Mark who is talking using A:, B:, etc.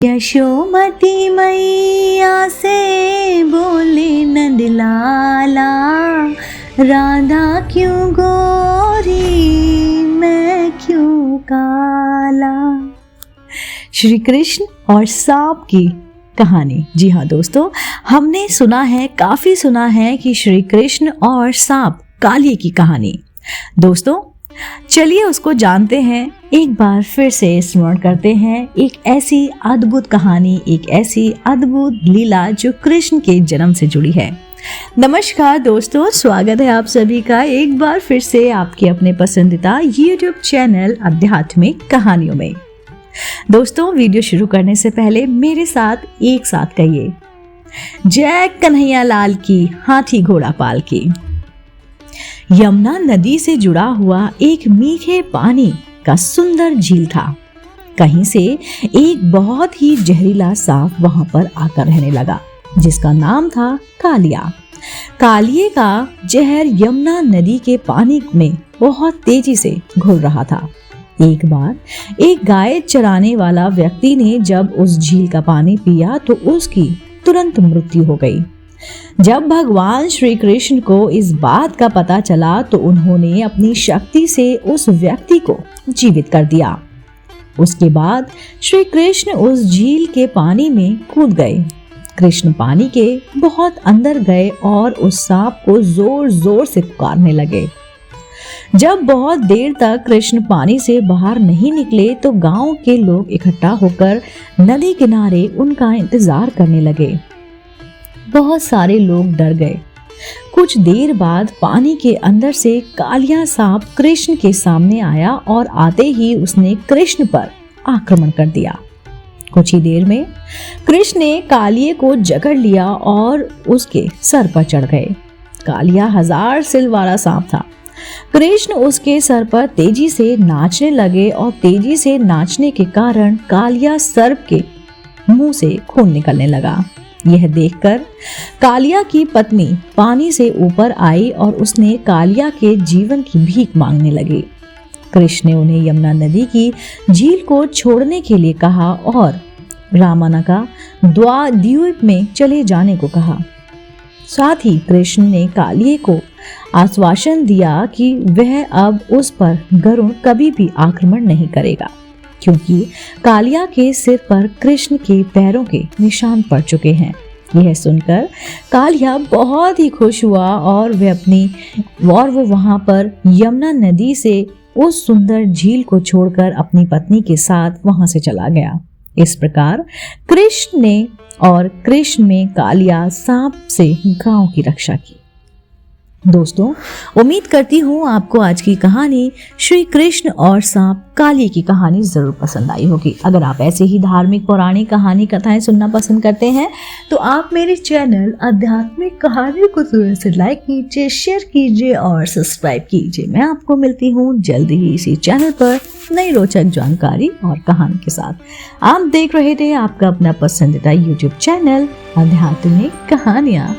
A: यशोमती मैया से बोले नंदलाला, राधा क्यों गोरी मैं क्यों काला। श्री कृष्ण और सांप की कहानी। जी हाँ दोस्तों, हमने काफी सुना है कि श्री कृष्ण और सांप कालिए की कहानी। दोस्तों चलिए उसको जानते हैं, एक बार फिर से स्मरण करते हैं एक ऐसी अद्भुत कहानी, एक ऐसी अद्भुत लीला जो कृष्ण के जन्म से जुड़ी है। नमस्कार दोस्तों, स्वागत है आप सभी का एक बार फिर से आपके अपने पसंदीदा YouTube चैनल आध्यात्मिक कहानियों में। दोस्तों वीडियो शुरू करने से पहले मेरे साथ एक साथ कहिए, जय कन्हैया लाल की, हाथी घोड़ा पाल की। यमुना नदी से जुड़ा हुआ एक मीठे पानी का सुंदर झील था। कहीं से एक बहुत ही जहरीला सांप वहां पर आकर रहने लगा, जिसका नाम था कालिया। कालिए का जहर यमुना नदी के पानी में बहुत तेजी से घुल रहा था। एक बार एक गाय चराने वाला व्यक्ति ने जब उस झील का पानी पिया तो उसकी तुरंत मृत्यु हो गई। जब भगवान श्री कृष्ण को इस बात का पता चला तो उन्होंने अपनी शक्ति से उस व्यक्ति को जीवित कर दिया। उसके बाद श्री कृष्ण उस झील के पानी में कूद गए। कृष्ण पानी के बहुत अंदर गए और उस सांप को जोर जोर से पुकारने लगे। जब बहुत देर तक कृष्ण पानी से बाहर नहीं निकले तो गांव के लोग इकट्ठा होकर नदी किनारे उनका इंतजार करने लगे। बहुत सारे लोग डर गए। कुछ देर बाद पानी के अंदर से कालिया सांप कृष्ण के सामने आया और आते ही उसने कृष्ण पर आक्रमण कर दिया। कुछ ही देर में कृष्ण ने कालिए को जकड़ लिया और उसके सर पर चढ़ गए। कालिया 1000 सिल वाला सांप था। कृष्ण उसके सर पर तेजी से नाचने लगे और तेजी से नाचने के कारण कालिया सर्प के मुंह से खून निकलने लगा। यह देखकर कालिया की पत्नी पानी से ऊपर आई और उसने कालिया के जीवन की भीख मांगने लगी। कृष्ण ने उन्हें यमुना नदी की झील को छोड़ने के लिए कहा और रामाना का द्वीप में चले जाने को कहा। साथ ही कृष्ण ने कालिए को आश्वासन दिया कि वह अब उस पर गरुड़ कभी भी आक्रमण नहीं करेगा, क्योंकि कालिया के सिर पर कृष्ण के पैरों के निशान पड़ चुके हैं। यह सुनकर कालिया बहुत ही खुश हुआ और वो वहां पर यमुना नदी से उस सुंदर झील को छोड़कर अपनी पत्नी के साथ वहां से चला गया। इस प्रकार कृष्ण में कालिया सांप से गांव की रक्षा की। दोस्तों उम्मीद करती हूँ आपको आज की कहानी श्री कृष्ण और सांप कालिए की कहानी जरूर पसंद आई होगी। अगर आप ऐसे ही धार्मिक पौराणिक कहानी कथाएं सुनना पसंद करते हैं तो आप मेरे चैनल आध्यात्मिक कहानी को जरूर से लाइक कीजिए, शेयर कीजिए और सब्सक्राइब कीजिए। मैं आपको मिलती हूँ जल्दी ही इसी चैनल पर नई रोचक जानकारी और कहानी के साथ। आप देख रहे थे आपका अपना पसंदीदा YouTube चैनल आध्यात्मिक कहानियाँ।